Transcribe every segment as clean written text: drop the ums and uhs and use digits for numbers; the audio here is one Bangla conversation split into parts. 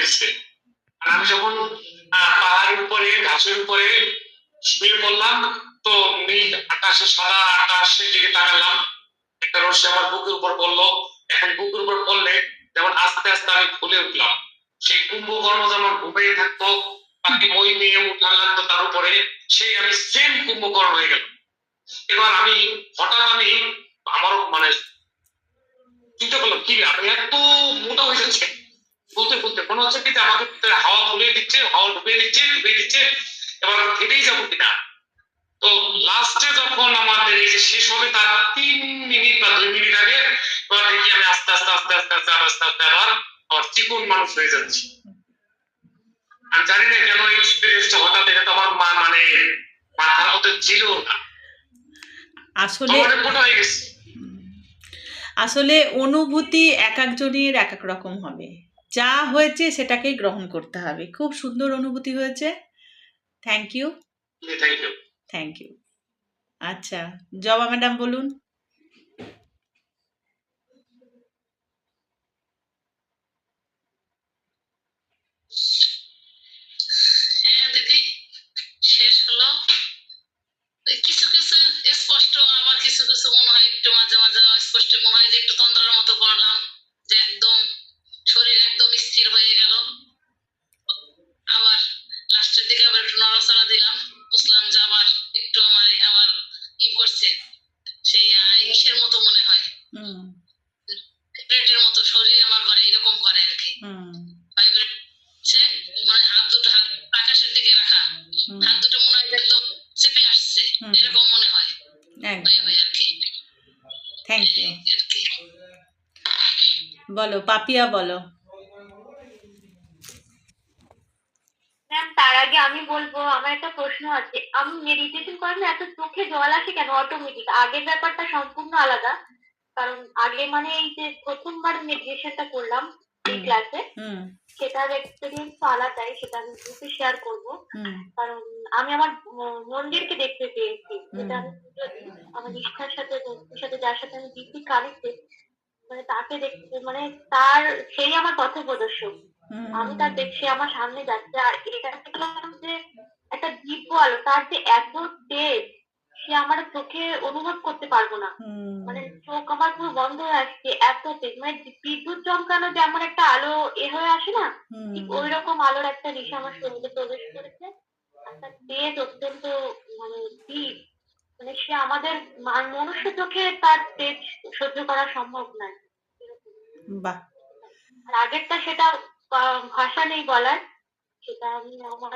দিচ্ছে। আর আমি যখন পাহাড়ের উপরে ঘাসের উপরে শুয়ে পড়লাম, তো নীল আকাশে সাদা আকাশের দিকে তাকালাম, একটা রশ্মি আমার বুকের উপর পড়লো। এখন বুকের উপর পড়লে যেমন আস্তে আস্তে আমি ফুলে উঠলাম, সেই কুম্ভকর্ণ যেমন ঘুমিয়ে থাকতো, তাকে মই নিয়ে উঠান লাগতো তার উপরে, সেই আমি সেম কুম্ভকর্ণ হয়ে গেল। এবার আমি হঠাৎ আমার মানে চিন্তা করলাম, কি আমি এত মোটা হয়ে যাচ্ছে বলতে বলতে মনে হচ্ছে কি আমাকে হাওয়া তুলে দিচ্ছে, হাওয়া ঢুকিয়ে দিচ্ছে, ঢুকিয়ে দিচ্ছে, এবার ফেটেই যাবো কিনা। তো লাস্টে যখন আমাদের এই যে শেষ হবে তার 3 মিনিট বা 2 মিনিট আগে, এবার দেখি আমি আস্তে আস্তে আস্তে আস্তে আস্তে আস্তে আস্তে আবার চিকন মানুষ হয়ে যাচ্ছি। আমি জানি না কেন এই এক্সপিরিয়েন্সটা হঠাৎ, এটা তো আমার মানে মাথার মধ্যে ছিল না, আসলে মোটা হয়ে গেছে। আসলে অনুভূতি এক একজনের এক এক রকম হবে, যা হয়েছে সেটাকেই গ্রহণ করতে হবে। খুব সুন্দর অনুভূতি হয়েছে। Thank you. Thank you. Thank you. আচ্ছা, জবা ম্যাডাম বলুন। হ্যাঁ দিদি, শেষ হলো। কিছু কিছু স্পষ্ট, আবার কিছু কিছু মনে হয় একটু মাঝে মাঝে স্পষ্ট মনে হয় যে একটু তন্দ্রার মতো পড়লাম, যে একদম শরীর একদম স্থির হয়ে গেল। আবার লাস্টের দিকে আবার একটু নড়াচড়া দিলাম, বুঝলাম যে আবার একটু আমার আবার ই করছে, সেই ইসের মতো মনে হয়, ভাইব্রেটের মতো শরীর আমার করে, এরকম করে আর কি। ভাইব্রেট মানে হাত দুটো আকাশের দিকে রাখা, হাত দুটো মনে হয় একদম চেপে আসছে, এরকম মনে হয় আর কি। Thank you. বলো পাপিয়া, বলো। ম্যাম তার আগে আমি বলবো, আমার একটা প্রশ্ন আছে। আমি মেডিটেশন করেন এত চোখে জল আসে কেন অটোমেটিক? আগের ব্যাপারটা সম্পূর্ণ আলাদা, কারণ আগে মানে এই যে প্রথমবার মেডিটেশনটা করলাম এই ক্লাসে, সেটার এক্সপিরিয়েন্স তো আলাদাই, সেটা আমি গ্রুপে শেয়ার করবো। কারণ আমি আমার মন্দিরকে দেখতে পেয়েছি, যেটা আমি আমার নিষ্ঠার সাথে ভক্তির সাথে, যার সাথে আমি ডিপলি কানেক্টেড, মানে তাকে দেখতে, মানে তার সেই আমার পথ প্রদর্শক। আমি তার দেখছি আমার সামনে যাচ্ছে, আর এটা দেখলাম যে একটা দিব্য আলো, তার যে এত তেজ, সে আমার চোখে অনুভব করতে পারবো না, মানে চোখ আমার পুরো বন্ধ হয়ে আসছে, এত তেজ, মানে বিদ্যুৎ চমকানো যেমন একটা আলো হয়ে আসে না, ঠিক ওই রকম আলোর একটা দিশা আমার শরীরে প্রবেশ করেছে। একটা তেজ অত্যন্ত মানে দীপ, মানে সে আমাদের মনুষ্য চোখে তার তেজ সহ্য করা সম্ভব নয়। বাহ। আগেরটা সেটা ভাষা নেই বলার, সেটা আমি আমার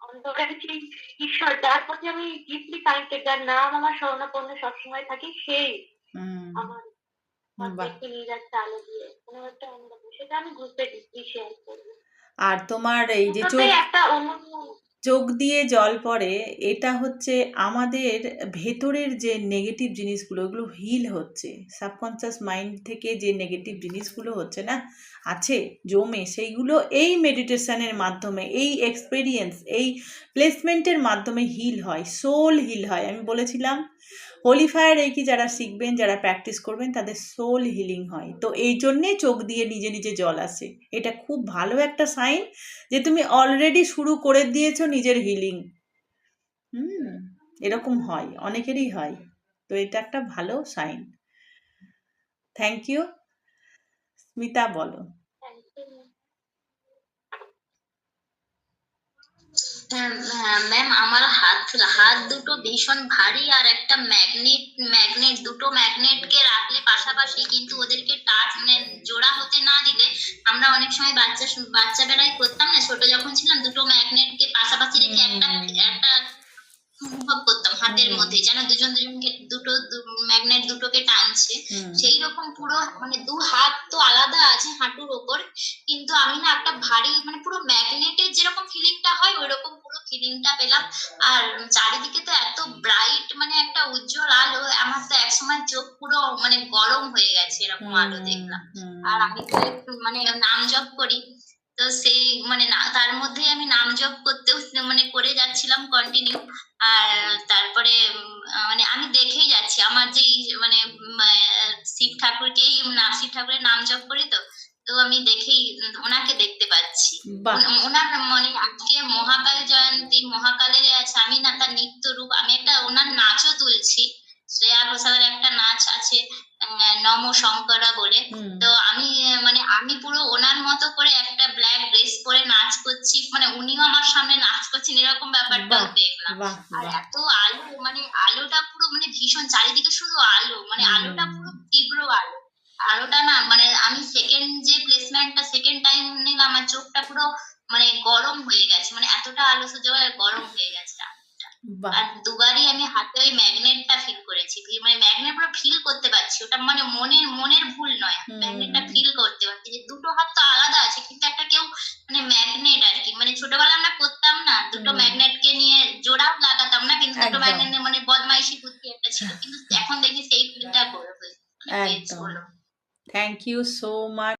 অন্ধকারে সেই ঈশ্বর যার প্রতি আমি ডিপলি কানেক্টেড, যার নাম আমার স্মরণাপন্ন সবসময় থাকি, সেই আমার দেখতে নিয়ে যাচ্ছে আলো দিয়ে, কোনো একটা অন্যরকম, সেটা আমি গ্রুপে ডিপলি শেয়ার করবো। আর তোমার এই যে একটা চোখ দিয়ে জল পড়ে, এটা হচ্ছে আমাদের ভেতরের যে নেগেটিভ জিনিসগুলো, ওগুলো হিল হচ্ছে। সাবকনসিয়াস মাইন্ড থেকে যে নেগেটিভ জিনিসগুলো হচ্ছে না, আছে জমে, সেইগুলো এই মেডিটেশনের মাধ্যমে, এই এক্সপেরিয়েন্স, এই প্লেসমেন্টের মাধ্যমে হিল হয়, সোল হিল হয়। আমি বলেছিলাম হোলি ফায়ার রেকি যারা শিখবেন, যারা প্র্যাকটিস করবেন, তাদের সোল হিলিং হয়। তো এই জন্যে চোখ দিয়ে নিজে নিজে জল আসে। এটা খুব ভালো একটা সাইন যে তুমি অলরেডি শুরু করে দিয়েছো নিজের হিলিং। এরকম হয়, অনেকেরই হয়, তো এটা একটা ভালো সাইন। Thank you. স্মিতা, বলো। ম্যাম আমার হাত দুটো ভীষণ ভারী, আর একটা ম্যাগনেট দুটো ম্যাগনেটকে রাখলে পাশাপাশি, কিন্তু ওদেরকে টাচ মানে জোড়া হতে না দিলে, আমরা অনেক সময় বাচ্চা বেলায় করতাম না, ছোট যখন ছিলাম, দুটো ম্যাগনেটকে পাশাপাশি রেখে একটা অনুভব করতাম হাতের মধ্যে, যেন দুজন দুজনকে ম্যাগনেট দুটোকে টানছে। সেই রকম পুরো মানে দু হাত তো আলাদা আছে হাঁটুর ওপর, কিন্তু আমি না একটা ভারী মানে পুরো ম্যাগনেটের যেরকম ফিলিংটা হয় ওই রকম পুরো ফিলিংটা পেলাম। আর চারিদিকে তো এত ব্রাইট, মানে একটা উজ্জ্বল আলো, আমার তো একসময় চোখ পুরো মানে গরম হয়ে গেছে এরকম আলো দেখলাম। আর আমি তো একটু মানে নাম জপ করি, তো সেই মানে তার মধ্যে আমি নাম জপ করতেও মানে করে যাচ্ছিলাম কন্টিনিউ। আর তারপরে মানে আমি দেখেই যাচ্ছি আমার যে মানে শিব ঠাকুরের নাম জপ করি, তো তো আমি দেখেই ওনাকে দেখতে পাচ্ছি। বাহ ওনার মানে আজকে মহাকাল জয়ন্তী, মহাকালের আছে, আমি না তার নিত্য রূপ, আমি একটা ওনার নাচও তুলছি। শ্রেয়া ঘোষালের একটা নাচ আছে নম শঙ্করা বলে। হুম তো আমি মানে আমি পুরো ওনার মতো করে একটা ব্ল্যাক ড্রেস পরে নাচ করছি, মানে উনিও আমার সামনে নাচ করছেন, এরকম ব্যাপারটাও বাহ দেখলাম। বাহ আর বাহ এত আলো, মানে আলোটা পুরো মানে ভীষণ, চারিদিকে শুধু আলো, মানে আলোটা পুরো তীব্র আলো। আলোটা না মানে আমি সেকেন্ড যে প্লেসমেন্টটা সেকেন্ড টাইম নিলাম, আমার চোখটা পুরো মানে গরম হয়ে গেছে, মানে এতটা আলো সহ্য করে গরম হয়ে গেছে আলোটা। বাহ আর দুবারই আমি হাতে ওই ম্যাগনেটটা ফিল করেছি, মানে ম্যাগনেট পুরো ফিল করতে পারছি, ওটা মানে মনের ভুল নয়, ম্যাগনেটটা হুম ফিল করতে পারছি যে দুটো হাত তো আলাদা আছে কিন্তু একটা কেউ মানে ম্যাগনেট আর কি, মানে ছোটবেলা আমরা করতাম না দুটো হুম ম্যাগনেটকে নিয়ে জোড়াও লাগাতাম না, কিন্তু দুটো একদম ম্যাগনেট মানে বদমাইশি বুদ্ধি একটা ছিল, কিন্তু এখন দেখি সেই ফিলটা করে হয়েছে, মানে পেয়েছি একদম বলো। Thank you so much